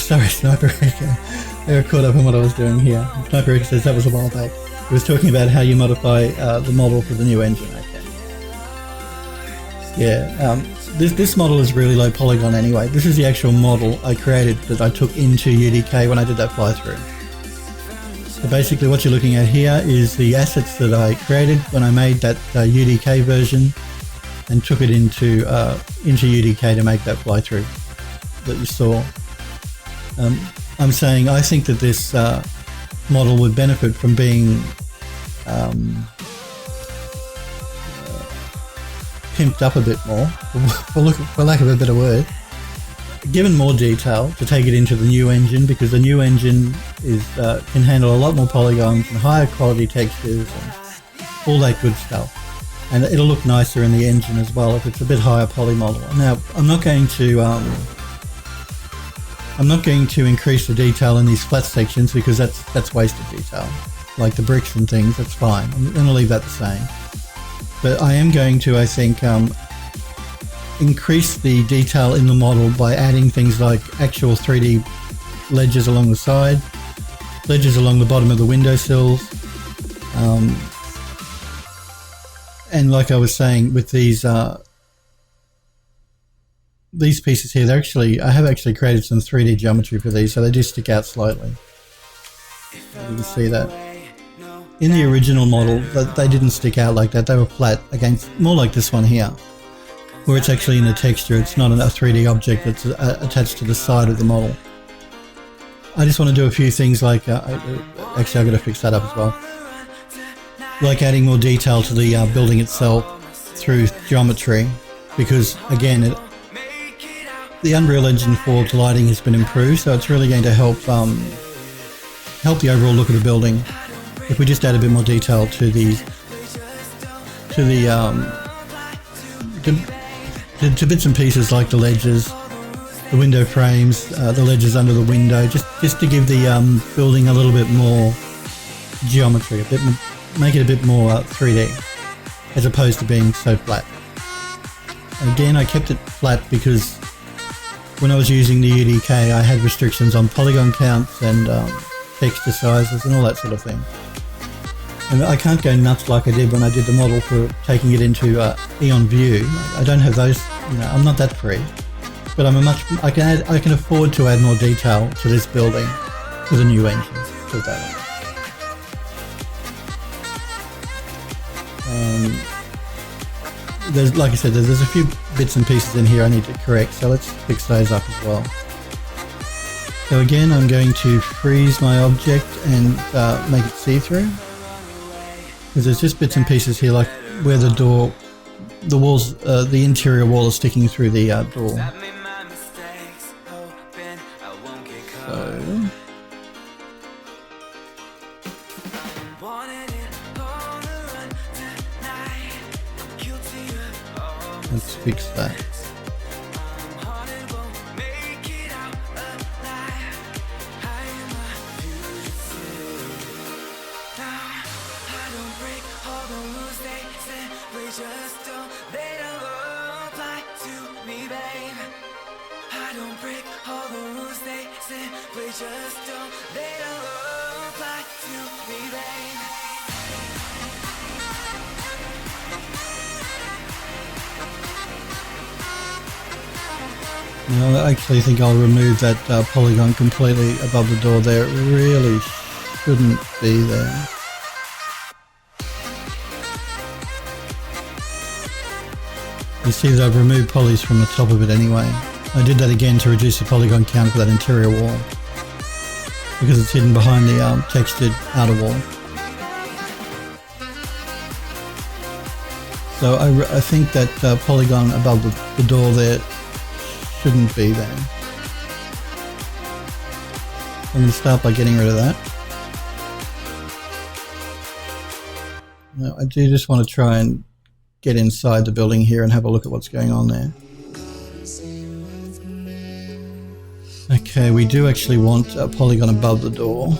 sorry, Sniper Rick. I got caught up in what I was doing here. Sniper Rick says that was a while back. He was talking about how you modify the model for the new engine. Okay. Yeah, this model is really low polygon anyway. This is the actual model I created that I took into UDK when I did that fly-through. So basically what you're looking at here is the assets that I created when I made that UDK version and took it into UDK to make that fly-through that you saw. I'm saying I think that this model would benefit from being pimped up a bit more, for lack of a better word, given more detail to take it into the new engine, because the new engine is can handle a lot more polygons and higher quality textures and all that good stuff. And it'll look nicer in the engine as well if it's a bit higher poly model. Now, I'm not going to increase the detail in these flat sections because that's wasted detail. Like the bricks and things, that's fine. I'm going to leave that the same. But I am going to, I think, increase the detail in the model by adding things like actual 3D ledges along the side, ledges along the bottom of the windowsills, and like I was saying with these pieces here, I have actually created some 3D geometry for these, so they do stick out slightly. You can see that. In the original model, they didn't stick out like that. They were flat against, more like this one here, where it's actually in the texture. It's not a 3D object that's attached to the side of the model. I just want to do a few things like, actually I've got to fix that up as well. Like adding more detail to the building itself through geometry, because again, the Unreal Engine 4 lighting has been improved, so it's really going to help the overall look of the building. If we just add a bit more detail to bits and pieces like the ledges, the window frames, the ledges under the window, just to give the building a little bit more geometry, make it a bit more 3D, as opposed to being so flat. Again, I kept it flat because when I was using the UDK, I had restrictions on polygon counts and texture sizes and all that sort of thing. And I can't go nuts like I did when I did the model for taking it into Eon View. I don't have those, I'm not that free. But I can afford to add more detail to this building with a new engine. Put that on. There's, like I said, there's a few bits and pieces in here I need to correct, so let's fix those up as well. So again, I'm going to freeze my object and make it see-through. Because there's just bits and pieces here, like where the walls, the interior wall is sticking through the door. So let's fix that. No, I actually think I'll remove that polygon completely above the door there. It really shouldn't be there. You see that I've removed polys from the top of it anyway. I did that again to reduce the polygon count for that interior wall, because it's hidden behind the textured outer wall. So I think that polygon above the door there shouldn't be there. I'm going to start by getting rid of that. Now, I do just want to try and get inside the building here and have a look at what's going on there. Okay, we do actually want a polygon above the door.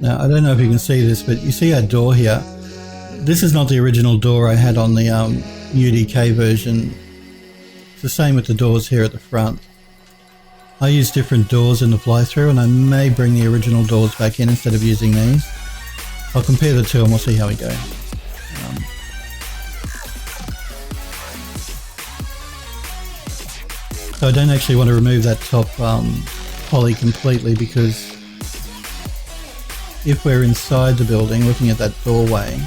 Now, I don't know if you can see this, but you see our door here. this is not the original door I had on the UDK version. It's the same with the doors here at the front. I use different doors in the fly-through, and I may bring the original doors back in instead of using these. I'll compare the two and we'll see how we go. So I don't actually want to remove that top poly completely, because if we're inside the building looking at that doorway,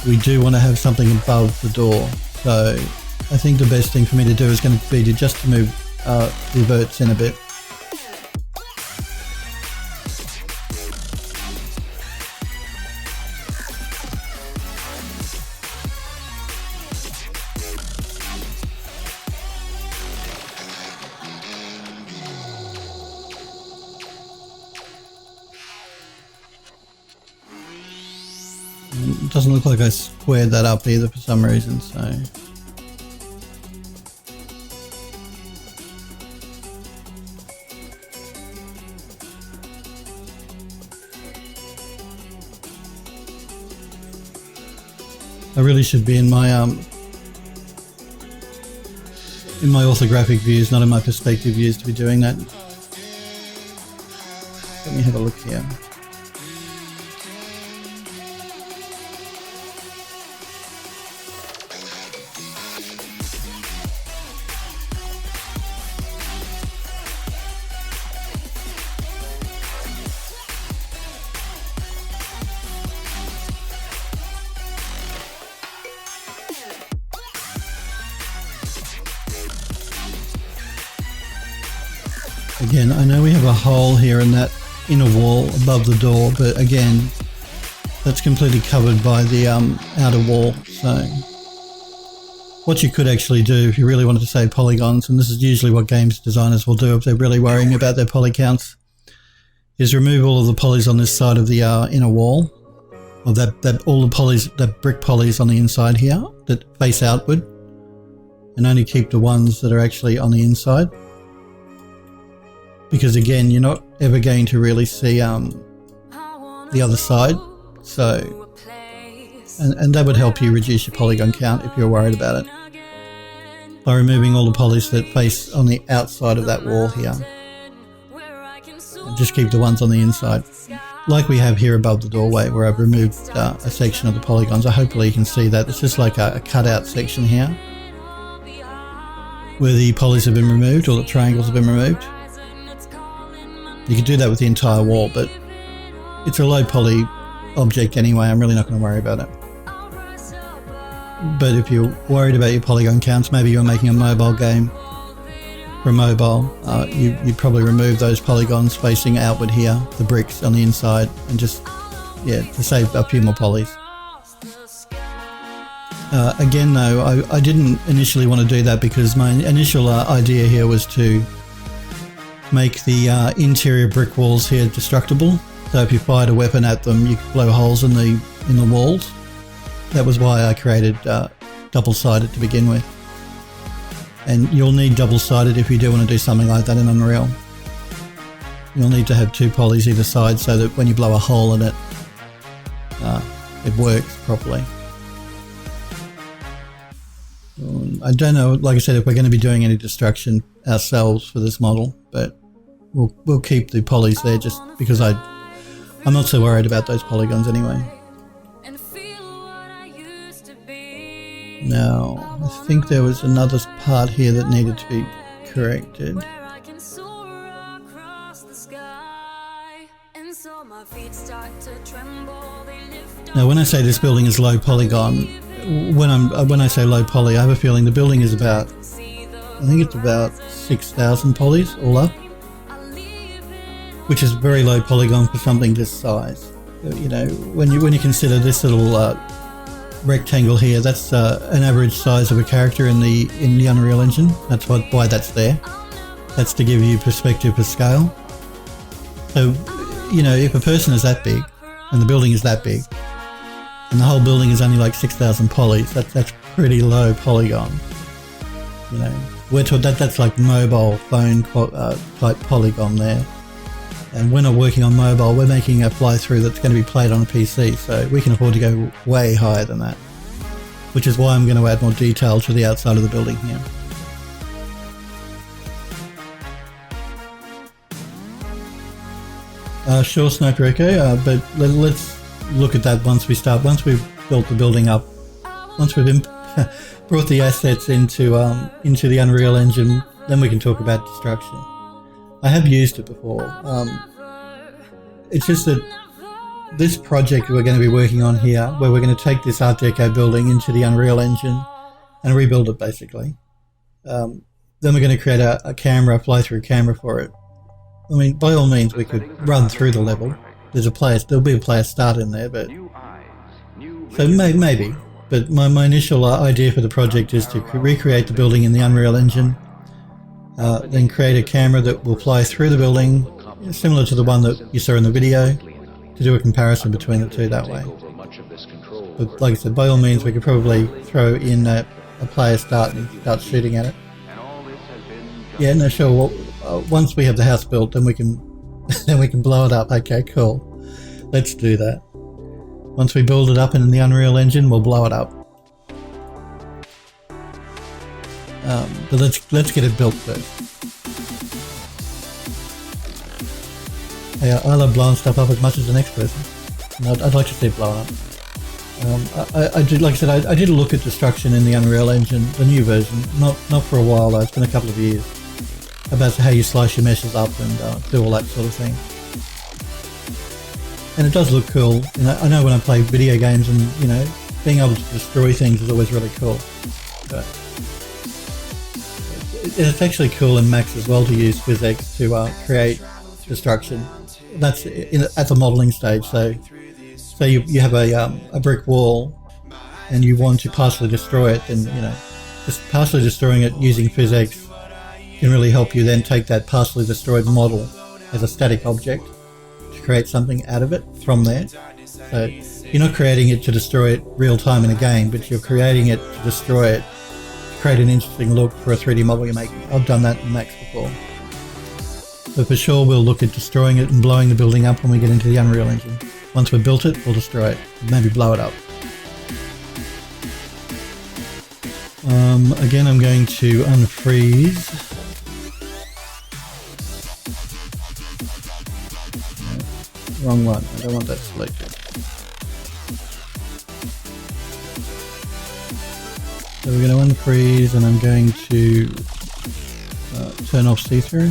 we do want to have something above the door. So I think the best thing for me to do is going to be to just move the verts in a bit. It doesn't look like I squared that up either for some reason, so... I really should be in my orthographic views, not in my perspective views, to be doing that. Let me have a look here. Again, I know we have a hole here in that inner wall above the door, but again, that's completely covered by the outer wall. So what you could actually do if you really wanted to save polygons, and this is usually what games designers will do if they're really worrying about their poly counts, is remove all of the polys on this side of the inner wall, or all the polys, that brick polys on the inside here that face outward, and only keep the ones that are actually on the inside. Because again, you're not ever going to really see the other side, so and that would help you reduce your polygon count if you're worried about it, by removing all the polys that face on the outside of that wall here, and just keep the ones on the inside, like we have here above the doorway where I've removed a section of the polygons. Hopefully you can see that. It's just like a cutout section here where the polys have been removed, or the triangles have been removed. You could do that with the entire wall, but it's a low poly object anyway. I'm really not going to worry about it. But if you're worried about your polygon counts, maybe you're making a mobile game. For a mobile, you'd probably remove those polygons facing outward here, the bricks on the inside, and just, yeah, to save a few more polys. Again though, I didn't initially want to do that because my initial idea here was to make the interior brick walls here destructible. So if you fired a weapon at them, you could blow holes in the walls. That was why I created double-sided to begin with. And you'll need double-sided if you do want to do something like that in Unreal. You'll need to have two polys either side so that when you blow a hole in it, it works properly. I don't know, like I said, if we're going to be doing any destruction ourselves for this model, but we'll keep the polys there just because I'm not so worried about those polygons anyway. Now, I think there was another part here that needed to be corrected. Now, when I say this building is low polygon, when I say low poly, I have a feeling the building is about, I think it's about 6,000 polys all up, which is very low polygon for something this size. You know, when you consider this little rectangle here, that's an average size of a character in the Unreal Engine. That's why that's there. That's to give you perspective for scale. So, you know, if a person is that big and the building is that big, and the whole building is only like 6,000 polys, that's pretty low polygon. You know, that's like mobile phone type polygon there. And we're not working on mobile, we're making a fly-through that's going to be played on a PC, so we can afford to go way higher than that. Which is why I'm going to add more detail to the outside of the building here. Sure, Sniper Echo, but let's look at that once we've built the building up. Once we've brought the assets into the Unreal Engine, then we can talk about destruction. I have used it before. It's just that this project we're going to be working on here, where we're going to take this Art Deco building into the Unreal Engine and rebuild it basically. Then we're going to create a camera, a fly-through camera for it. I mean, by all means, we could run through the level. There'll be a player start in there, but so maybe. But my initial idea for the project is to recreate the building in the Unreal Engine, then create a camera that will fly through the building, similar to the one that you saw in the video, to do a comparison between the two that way. But like I said, by all means, we could probably throw in a player start and start shooting at it. Yeah, no, sure. Well, once we have the house built, then we can blow it up. Okay, cool. Let's do that. Once we build it up in the Unreal Engine, we'll blow it up. But let's get it built first. Yeah, I love blowing stuff up as much as the next person. And I'd like to see it blown up. I did, like I said, I did a look at destruction in the Unreal Engine, the new version. Not for a while though. It's been a couple of years. About how you slice your meshes up and do all that sort of thing. And it does look cool. You know, I know when I play video games, and you know, being able to destroy things is always really cool. But it's actually cool in Max as well to use physics to create destruction. That's at the modeling stage. So you have a brick wall, and you want to partially destroy it. Then you know, just partially destroying it using physics can really help you then take that partially destroyed model as a static object to create something out of it from there. So you're not creating it to destroy it real time in a game, but you're creating it to destroy it, to create an interesting look for a 3D model you're making. I've done that in Max before. But for sure we'll look at destroying it and blowing the building up when we get into the Unreal Engine. Once we've built it, we'll destroy it, maybe blow it up. Again, I'm going to unfreeze. Wrong one, I don't want that selected. So we're going to unfreeze, and I'm going to turn off see-through,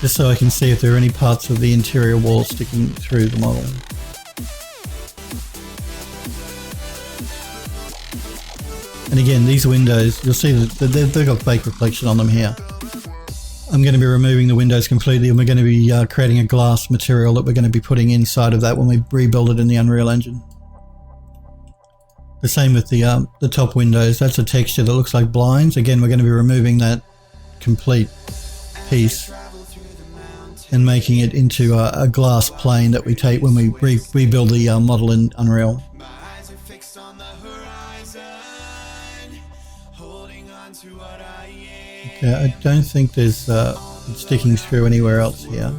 just so I can see if there are any parts of the interior wall sticking through the model. And again, these windows, you'll see that they've got fake reflection on them here. I'm going to be removing the windows completely, and we're going to be creating a glass material that we're going to be putting inside of that when we rebuild it in the Unreal Engine. The same with the top windows. That's a texture that looks like blinds. Again, we're going to be removing that complete piece and making it into a glass plane that we take when we rebuild the model in Unreal. Okay, I don't think there's it's sticking through anywhere else here.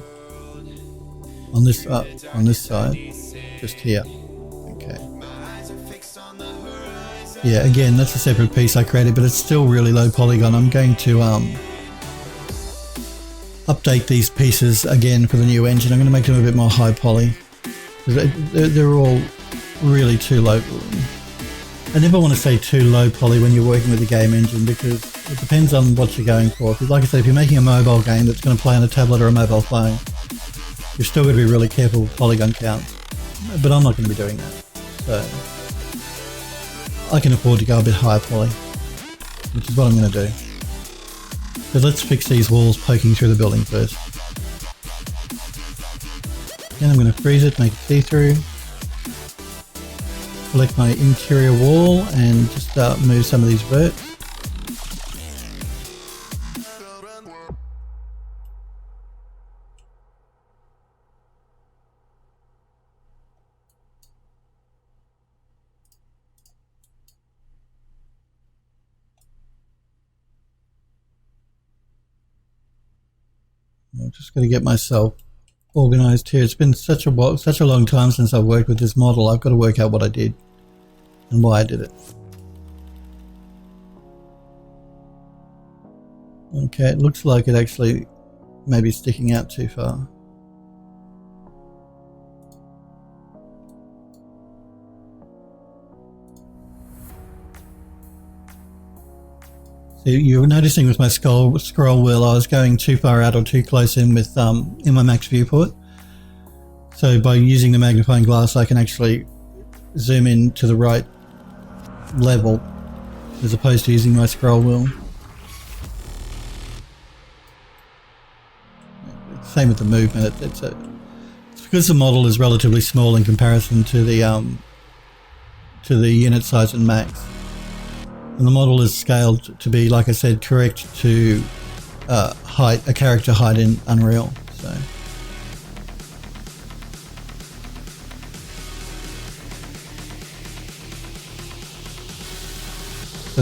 On this side, just here. Okay. Yeah, again, that's a separate piece I created, but it's still really low polygon. I'm going to update these pieces again for the new engine. I'm going to make them a bit more high poly. They're all really too low. I never want to say too low poly when you're working with the game engine, because it depends on what you're going for. Like I said, if you're making a mobile game that's going to play on a tablet or a mobile phone, you're still going to be really careful with polygon count. But I'm not going to be doing that. So I can afford to go a bit higher poly, which is what I'm going to do. So let's fix these walls poking through the building first. Then I'm going to freeze it, make it see-through. Select my interior wall and just move some of these verts. I'm just going to get myself organized here. It's been such a long time since I've worked with this model. I've got to work out what I did and why I did it. Okay, it looks like it actually may be sticking out too far. So you're noticing with my scroll wheel, I was going too far out or too close in with in my max viewport. So by using the magnifying glass, I can actually zoom in to the right level as opposed to using my scroll wheel. Same with the movement. It's because the model is relatively small in comparison to the unit size and max. And the model is scaled to be, like I said, correct to height, a character height in Unreal. So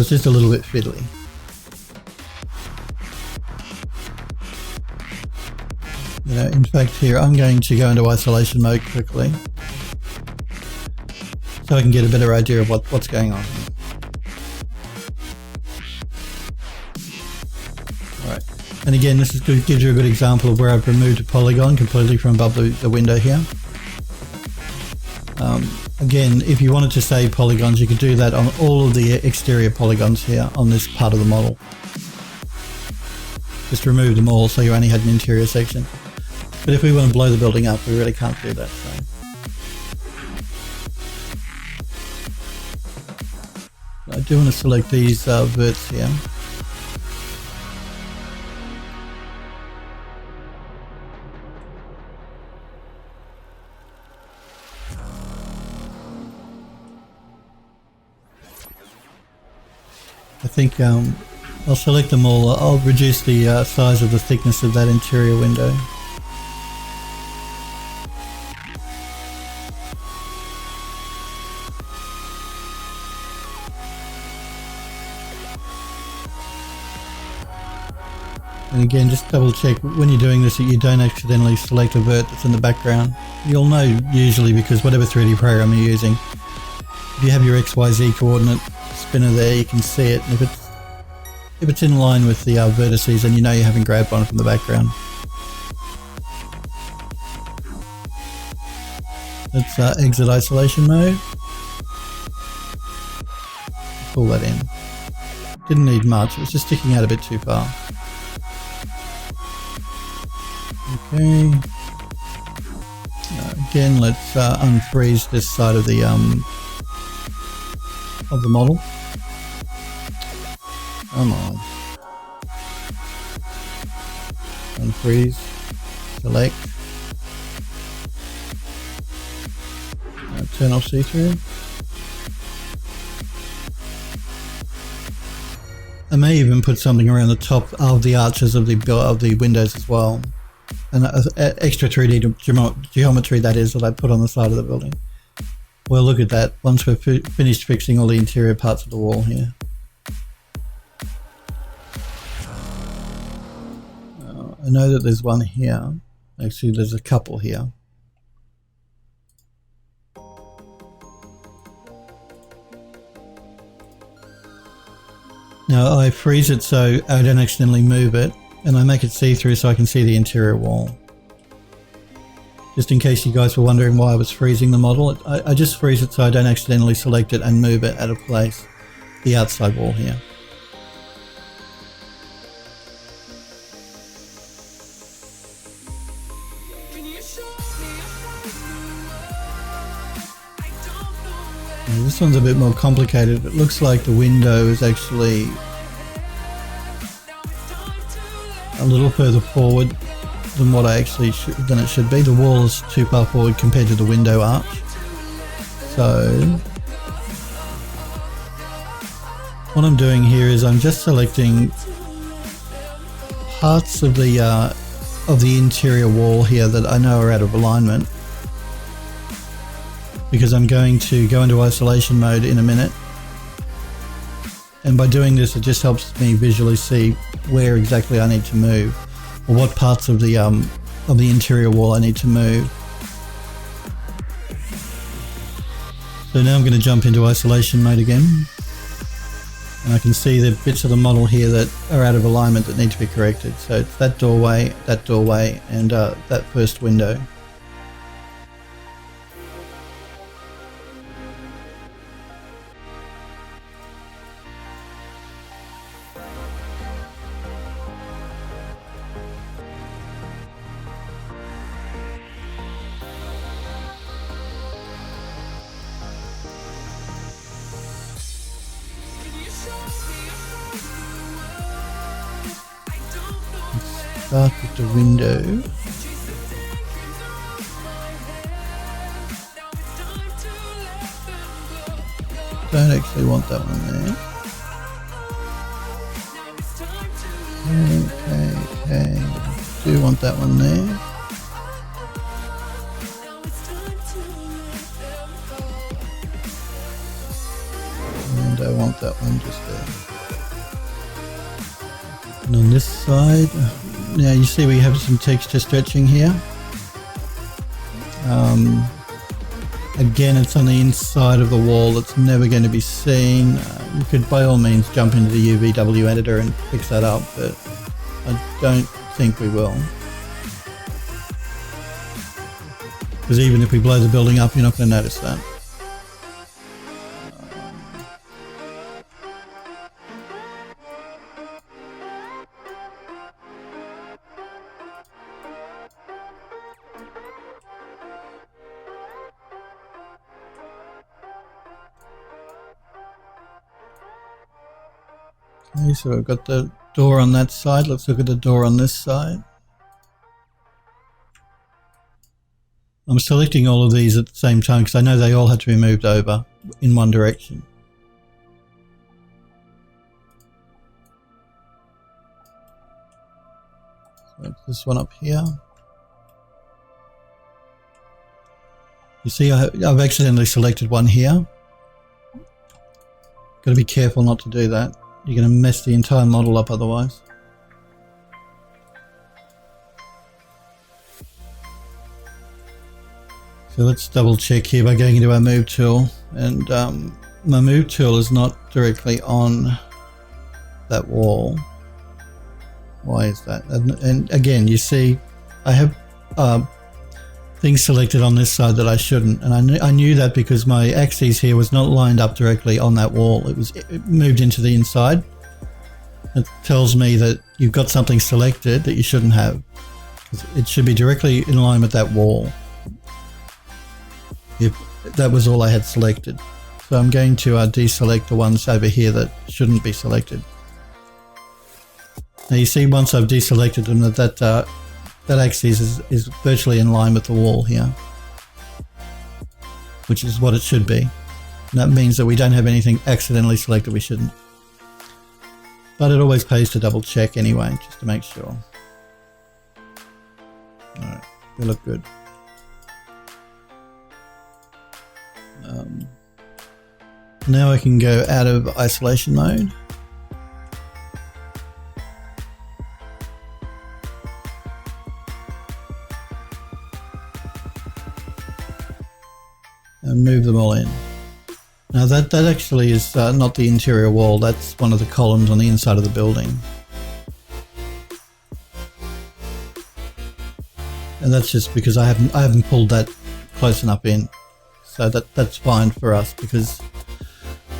it's just a little bit fiddly. You know, in fact, here I'm going to go into isolation mode quickly, so I can get a better idea of what's going on. And again, this gives you a good example of where I've removed a polygon completely from above the window here. Again, if you wanted to save polygons, you could do that on all of the exterior polygons here on this part of the model. Just remove them all so you only had an interior section. But if we want to blow the building up, we really can't do that. So. I do want to select these verts here. I think I'll select them all. I'll reduce the size of the thickness of that interior window. And again, just double check when you're doing this that you don't accidentally select a vert that's in the background. You'll know usually because whatever 3D program you're using, if you have your XYZ coordinate spinner there, you can see it. And if it's in line with the vertices, then you know you haven't grabbed one from the background. Let's exit isolation mode. Pull that in. Didn't need much, it was just sticking out a bit too far. Okay. Again, let's unfreeze this side of the model. Come on. Unfreeze. Select. Turn off see-through. I may even put something around the top of the arches of the windows as well. And extra 3D geometry that is that I put on the side of the building. We'll look at that once we're finished fixing all the interior parts of the wall here. I know that there's one here. Actually, there's a couple here. Now I freeze it so I don't accidentally move it, and I make it see-through so I can see the interior wall. Just in case you guys were wondering why I was freezing the model, I just freeze it so I don't accidentally select it and move it out of place, the outside wall here. Now, this one's a bit more complicated. It looks like the window is actually a little further forward than what I actually than it should be. The wall is too far forward compared to the window arch. So what I'm doing here is I'm just selecting parts of the interior wall here that I know are out of alignment, because I'm going to go into isolation mode in a minute. And by doing this, it just helps me visually see where exactly I need to move. or what parts of the interior wall I need to move. So now I'm going to jump into isolation mode again. And I can see the bits of the model here that are out of alignment that need to be corrected. So it's that doorway, and that first window. Start with the window. Don't actually want that one there. Okay. Do want that one there. And I want that one just there. And on this side, now you see we have some texture stretching here. Again, it's on the inside of the wall. It's never going to be seen. You could by all means jump into the UVW editor and fix that up, but I don't think we will. Because even if we blow the building up, you're not going to notice that. Okay, so I've got the door on that side. Let's look at the door on this side. I'm selecting all of these at the same time because I know they all had to be moved over in one direction. So this one up here. You see I've accidentally selected one here. Got to be careful not to do that. You're going to mess the entire model up otherwise. So let's double check here by going into our move tool, and my move tool is not directly on that wall. Why is that? And again, you see I have things selected on this side that I shouldn't, and I knew that because my axis here was not lined up directly on that wall. It moved into the inside. It tells me that you've got something selected that you shouldn't have. It should be directly in line with that wall. If that was all I had selected. So I'm going to deselect the ones over here that shouldn't be selected. Now you see once I've deselected them that axis is virtually in line with the wall here, which is what it should be. And that means that we don't have anything accidentally selected we shouldn't. But it always pays to double check anyway, just to make sure. Alright, they look good. Now I can go out of isolation mode. And move them all in. Now that actually is not the interior wall, that's one of the columns on the inside of the building. And that's just because I haven't pulled that close enough in. So that's fine for us, because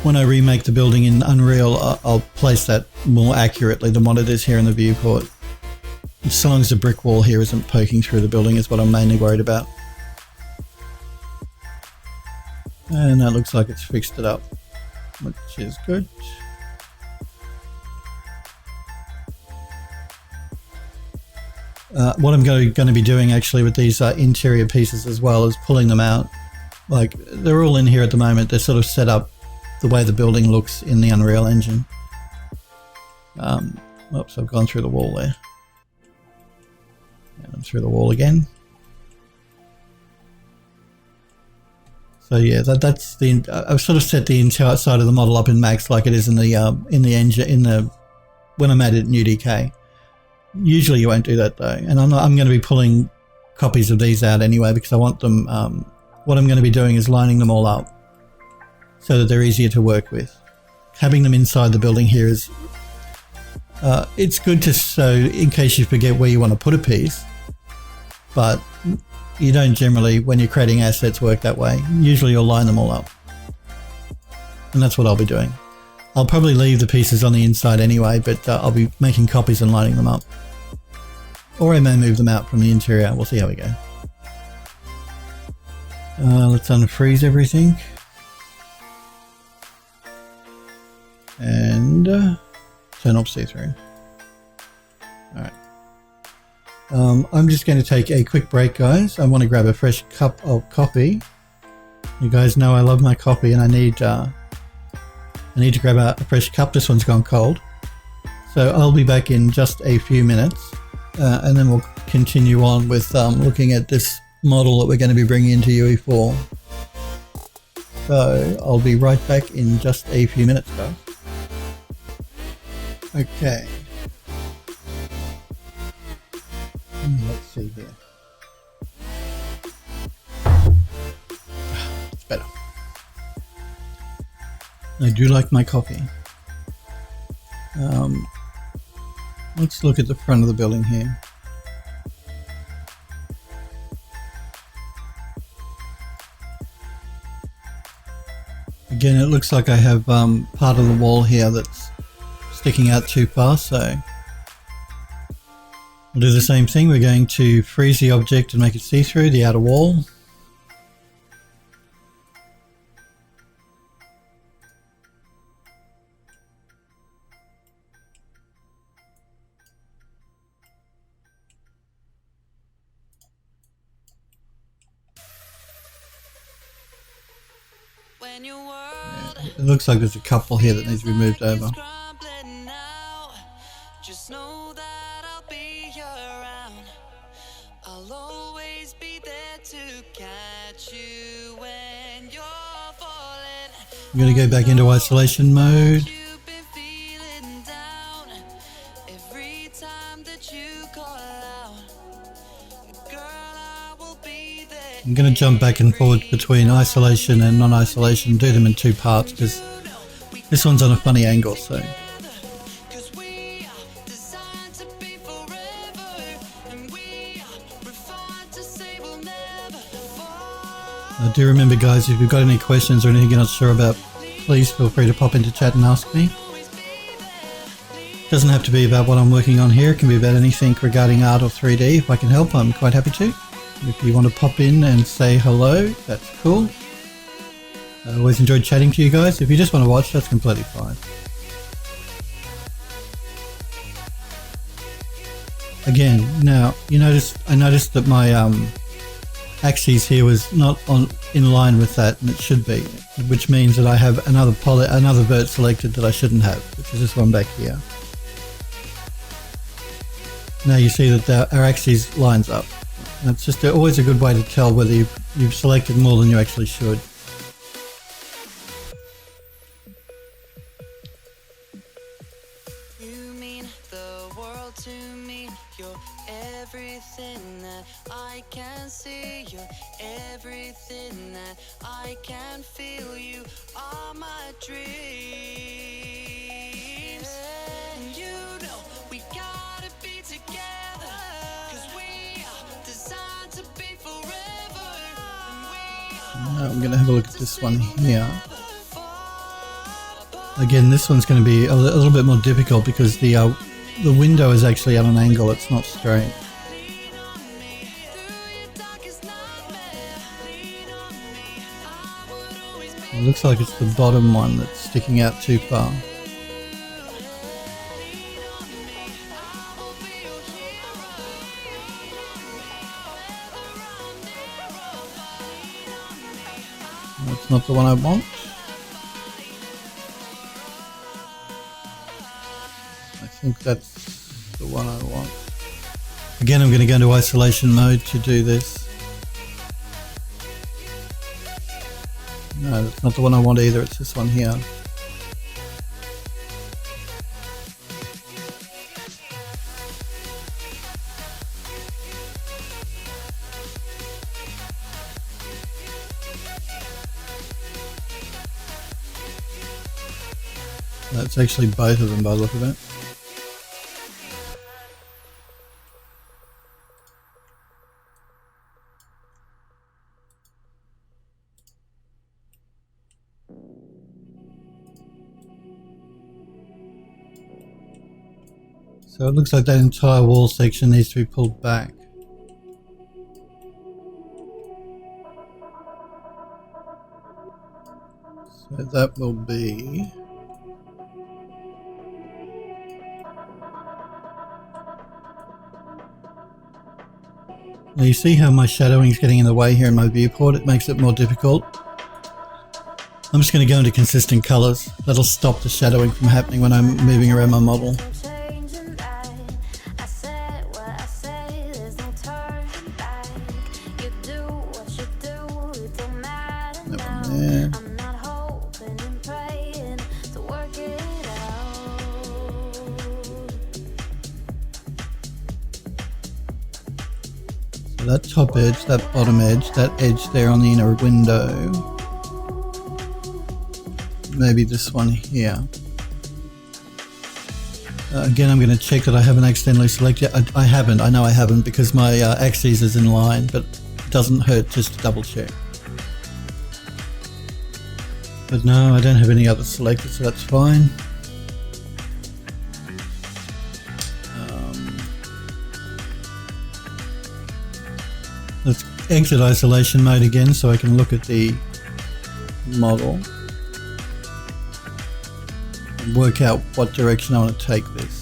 when I remake the building in Unreal, I'll place that more accurately than what it is here in the viewport. So long as the brick wall here isn't poking through the building is what I'm mainly worried about. And that looks like it's fixed it up, which is good. What I'm going to be doing actually with these interior pieces as well is pulling them out. Like, they're all in here at the moment. They're sort of set up the way the building looks in the Unreal Engine. Oops, I've gone through the wall there. And I'm through the wall again. So yeah, that's the. I've sort of set the entire side of the model up in Max like it is in the engine when I'm at it in UDK. Usually you won't do that though, and I'm going to be pulling copies of these out anyway because I want them. What I'm going to be doing is lining them all up so that they're easier to work with. Having them inside the building here is it's good to so in case you forget where you want to put a piece, but you don't generally, when you're creating assets, work that way. Usually you'll line them all up, and that's what I'll be doing. I'll probably leave the pieces on the inside anyway, but I'll be making copies and lining them up. Or I may move them out from the interior. We'll see how we go. Let's unfreeze everything. And turn off see-through. Alright. I'm just going to take a quick break, guys. I want to grab a fresh cup of coffee. You guys know I love my coffee, and I need to grab a fresh cup. This one's gone cold. So I'll be back in just a few minutes, and then we'll continue on with looking at this model that we're going to be bringing into UE4. So I'll be right back in just a few minutes, guys. Okay. Let's see here. It's better. I do like my coffee. Let's look at the front of the building here. Again, it looks like I have part of the wall here that's sticking out too far, so we'll do the same thing. We're going to freeze the object and make it see-through the outer wall. It looks like there's a couple here that needs to be moved over. Just know that I'll be around. I'll always be there to catch you when you're falling. I'm going to go back into isolation mode. You've been feeling down every time that you call out. Girl, I will be there. I'm going to jump back and forward between isolation and non-isolation, do them in two parts because this one's on a funny angle, so. Do remember, guys, if you've got any questions or anything you're not sure about, please feel free to pop into chat and ask me. It doesn't have to be about what I'm working on here. It can be about anything regarding art or 3D. If I can help, I'm quite happy to. If you want to pop in and say hello, that's cool. I always enjoyed chatting to you guys. If you just want to watch, that's completely fine. Again, now I noticed that my axis here was not in line with that, and it should be, which means that I have another vert selected that I shouldn't have, which is this one back here. Now you see that our axis lines up. That's just always a good way to tell whether you've selected more than you actually should. You mean the world to me. You're everything that I can see. You're everything that I can feel. You are my dreams. And you know we gotta be together, 'cause we are designed to be forever. Now I'm going to have a look at this one here. Again, this one's going to be a little bit more difficult because the window is actually at an angle, it's not straight. It looks like it's the bottom one that's sticking out too far. That's not the one I want. I think that's the one I want. Again, I'm going to go into isolation mode to do this. No, that's not the one I want either, it's this one here. That's actually both of them by the look of it. So it looks like that entire wall section needs to be pulled back. So that will be... Now you see how my shadowing is getting in the way here in my viewport? It makes it more difficult. I'm just going to go into consistent colours. That'll stop the shadowing from happening when I'm moving around my model. That top edge, that bottom edge, that edge there on the inner window. Maybe this one here. Again, I'm going to check that I haven't accidentally selected. I haven't, I know I haven't because my axis is in line, but it doesn't hurt just to double check. But no, I don't have any others selected, so that's fine. Let's exit isolation mode again so I can look at the model and work out what direction I want to take this.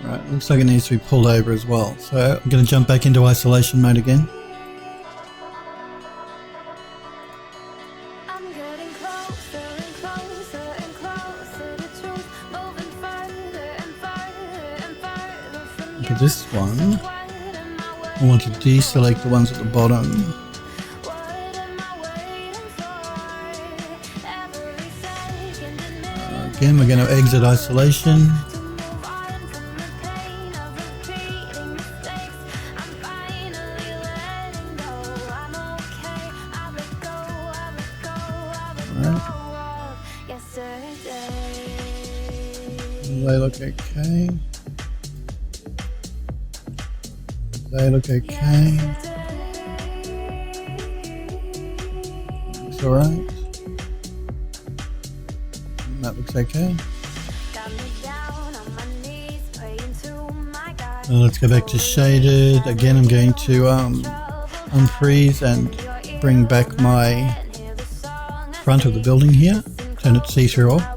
Right, looks like it needs to be pulled over as well. So I'm going to jump back into isolation mode again. For this one, I want to deselect the ones at the bottom. Again, we're going to exit isolation. They look okay. They look okay. Looks alright. That looks okay. Now let's go back to shaded. Again, I'm going to unfreeze and bring back my front of the building here. Turn it see-through off.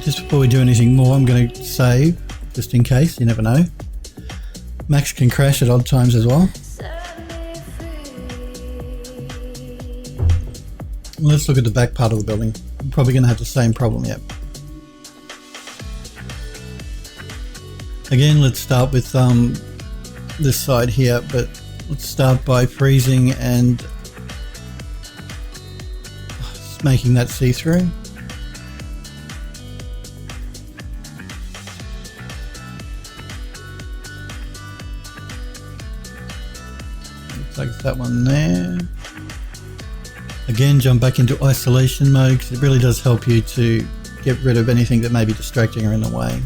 Just before we do anything more, I'm going to save, just in case, you never know. Max can crash at odd times as well. Let's look at the back part of the building. I'm probably going to have the same problem, yep. Again, let's start with this side here, but let's start by freezing and making that see-through. Like that one there. Again, jump back into isolation mode because it really does help you to get rid of anything that may be distracting or in the way.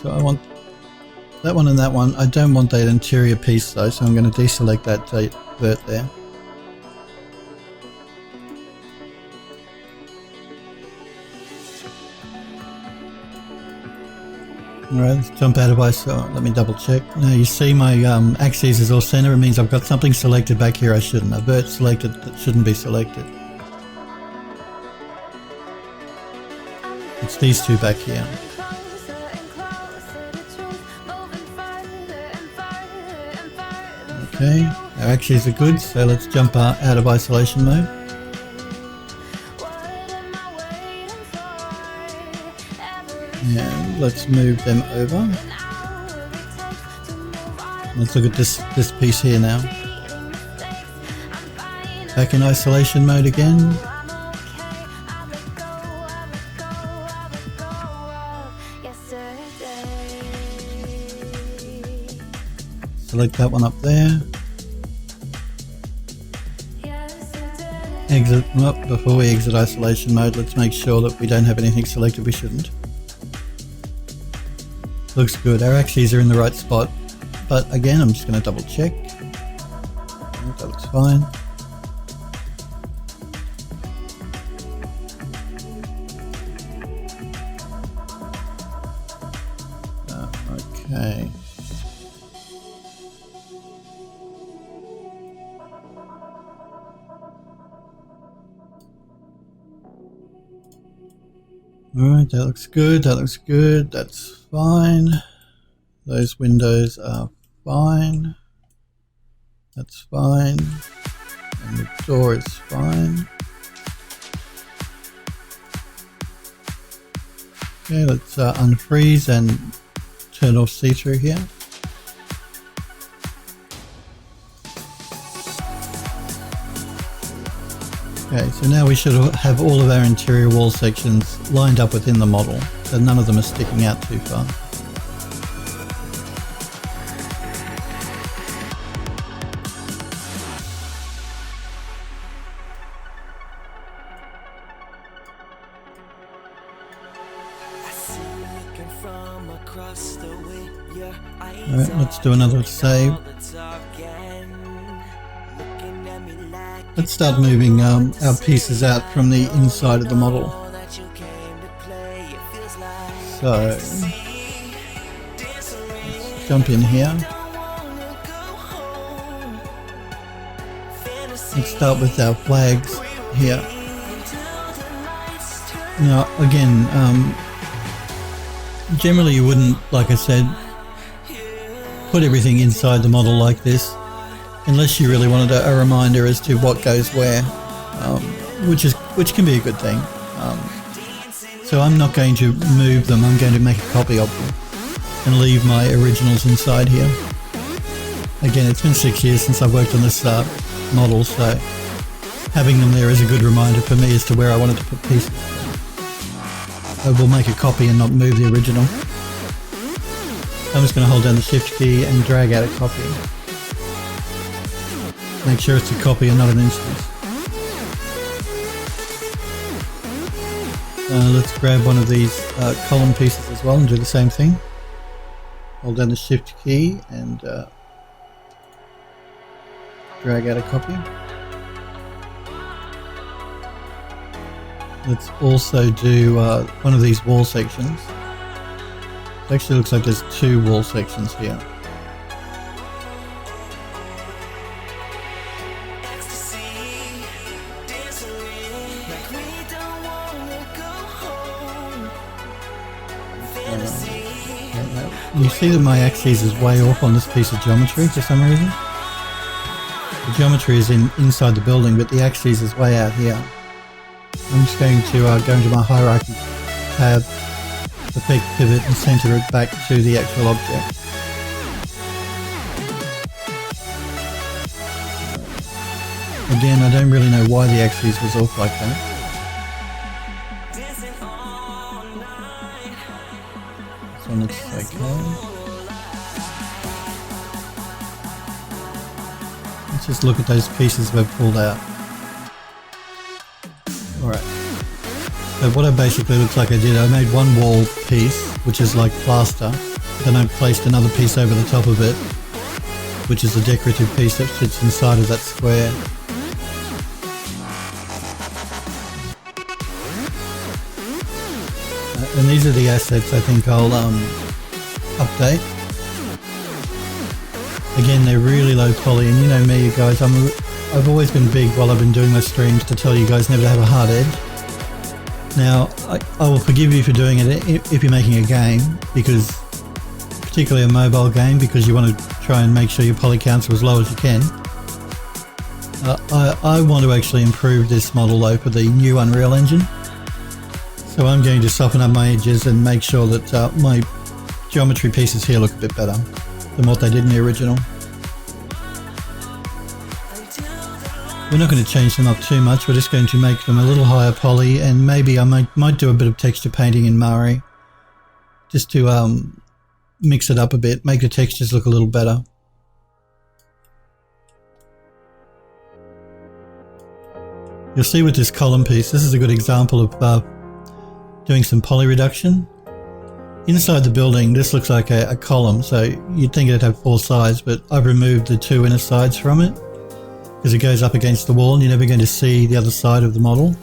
So I want that one and that one. I don't want that interior piece though, so I'm going to deselect that vert there. Alright, let's jump out of ISO. Let me double check. Now you see my axis is all center. It means I've got something selected back here I shouldn't. A vert selected that shouldn't be selected. It's these two back here. Okay, our axes are good, so let's jump out of isolation mode. And let's move them over. Let's look at this piece here now. Back in isolation mode again. Select that one up there. Exit. Well, before we exit isolation mode, let's make sure that we don't have anything selected we shouldn't. Looks good. Our axes are in the right spot. But again, I'm just going to double check. That looks fine. Okay. Alright, that looks good, that looks good, that's fine. Those windows are fine. That's fine. And the door is fine. Okay, let's unfreeze and turn off see-through here. Okay, so now we should have all of our interior wall sections lined up within the model, so none of them are sticking out too far. Alright, let's do another save. Let's start moving our pieces out from the inside of the model. So, let's jump in here. Let's start with our flags here. Now, again, generally you wouldn't, like I said, put everything inside the model like this, unless you really wanted a reminder as to what goes where, which can be a good thing. So I'm not going to move them, I'm going to make a copy of them and leave my originals inside here. Again, it's been 6 years since I've worked on this model, so having them there is a good reminder for me as to where I wanted to put pieces. I will make a copy and not move the original. I'm just going to hold down the shift key and drag out a copy. Make sure it's a copy and not an instance. Let's grab one of these column pieces as well and do the same thing. Hold down the shift key and drag out a copy. Let's also do one of these wall sections. It actually looks like there's two wall sections here. You see that my axis is way off on this piece of geometry for some reason. The geometry is inside the building, but the axis is way out here. I'm just going to go into my hierarchy tab, affect pivot and center it back to the actual object. Again, I don't really know why the axis was off like that. This one looks okay. Let's just look at those pieces we've pulled out. Alright. So what I basically looks like I did, I made one wall piece, which is like plaster. Then I placed another piece over the top of it, which is a decorative piece that sits inside of that square. And these are the assets I think I'll update. Again, they're really low poly, and you know me, you guys, I've always been big while I've been doing my streams to tell you guys never to have a hard edge. Now, I will forgive you for doing it if you're making a game, because particularly a mobile game, because you want to try and make sure your poly counts are as low as you can. I want to actually improve this model though for the new Unreal Engine. So I'm going to soften up my edges and make sure that my geometry pieces here look a bit better than what they did in the original. We're not going to change them up too much, we're just going to make them a little higher poly, and maybe I might do a bit of texture painting in Mari, just to mix it up a bit, make the textures look a little better. You'll see with this column piece, this is a good example of doing some poly reduction. Inside the building, this looks like a column, so you'd think it'd have 4 sides, but I've removed the 2 inner sides from it, because it goes up against the wall and you're never going to see the other side of the model.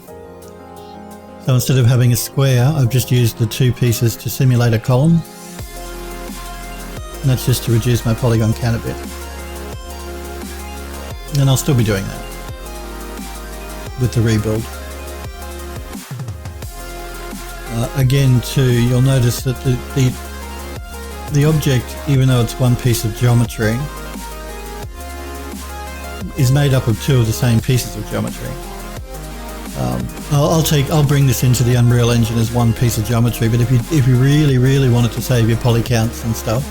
So instead of having a square, I've just used the 2 pieces to simulate a column. And that's just to reduce my polygon count a bit. And I'll still be doing that with the rebuild. Again too, you'll notice that the object, even though it's one piece of geometry, is made up of 2 of the same pieces of geometry. I'll bring this into the Unreal Engine as one piece of geometry, but if you really wanted to save your poly counts and stuff,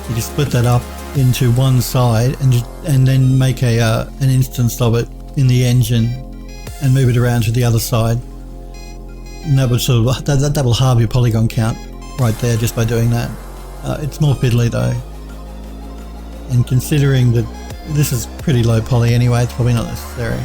you can split that up into one side and then make an instance of it in the engine and move it around to the other side. And that would sort of that'll halve your polygon count right there just by doing that. It's more fiddly though, and considering that this is pretty low poly anyway, it's probably not necessary.